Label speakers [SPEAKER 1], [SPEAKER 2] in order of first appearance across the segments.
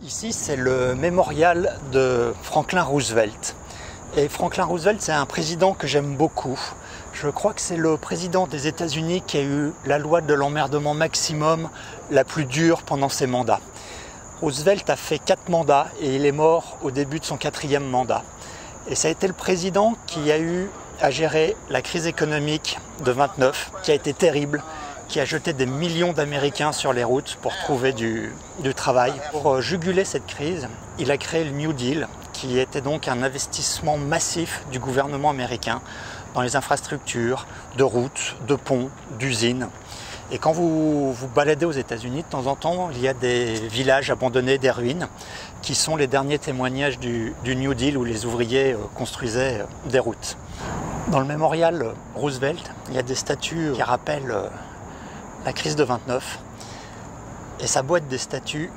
[SPEAKER 1] Ici, c'est le mémorial de Franklin Roosevelt. Et Franklin Roosevelt, c'est un président que j'aime beaucoup. Je crois que c'est le président des États-Unis qui a eu la loi de l'emmerdement maximum la plus dure pendant ses mandats. Roosevelt a fait 4 mandats et il est mort au début de son 4e mandat. Et ça a été le président qui a eu à gérer la crise économique de 29, qui a été terrible, qui a jeté des millions d'Américains sur les routes pour trouver du travail. Pour juguler cette crise, il a créé le New Deal, qui était donc un investissement massif du gouvernement américain dans les infrastructures de routes, de ponts, d'usines. Et quand vous vous baladez aux États-Unis, de temps en temps, il y a des villages abandonnés, des ruines, qui sont les derniers témoignages du New Deal où les ouvriers construisaient des routes. Dans le mémorial Roosevelt, il y a des statues qui rappellent la crise de 29. Et sa boîte des statues,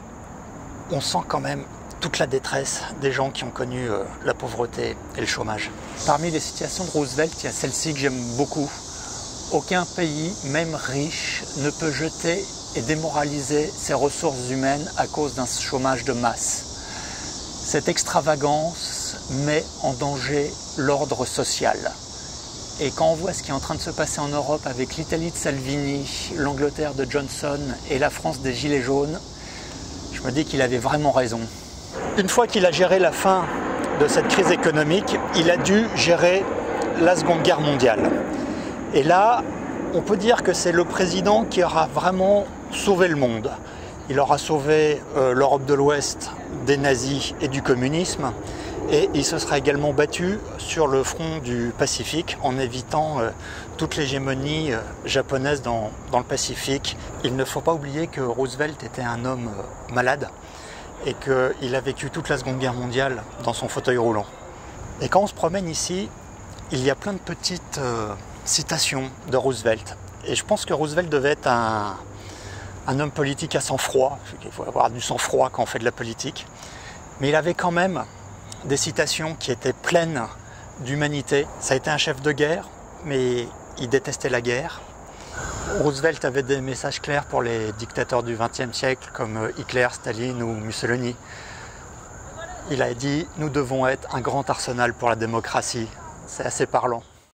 [SPEAKER 1] on sent quand même toute la détresse des gens qui ont connu la pauvreté et le chômage. Parmi les citations de Roosevelt, il y a celle-ci que j'aime beaucoup. Aucun pays, même riche, ne peut jeter et démoraliser ses ressources humaines à cause d'un chômage de masse. Cette extravagance met en danger l'ordre social. Et quand on voit ce qui est en train de se passer en Europe avec l'Italie de Salvini, l'Angleterre de Johnson et la France des Gilets jaunes, je me dis qu'il avait vraiment raison. Une fois qu'il a géré la fin de cette crise économique, il a dû gérer la Seconde Guerre mondiale. Et là, on peut dire que c'est le président qui aura vraiment sauvé le monde. Il aura sauvé l'Europe de l'Ouest des nazis et du communisme. Et il se sera également battu sur le front du Pacifique en évitant toute l'hégémonie japonaise dans le Pacifique. Il ne faut pas oublier que Roosevelt était un homme malade et qu'il a vécu toute la Seconde Guerre mondiale dans son fauteuil roulant. Et quand on se promène ici, il y a plein de petites citations de Roosevelt. Et je pense que Roosevelt devait être un homme politique à sang-froid. Il faut avoir du sang-froid quand on fait de la politique. Mais il avait quand même des citations qui étaient pleines d'humanité. Ça a été un chef de guerre, mais il détestait la guerre. Roosevelt avait des messages clairs pour les dictateurs du XXe siècle comme Hitler, Staline ou Mussolini. Il a dit « Nous devons être un grand arsenal pour la démocratie ». C'est assez parlant.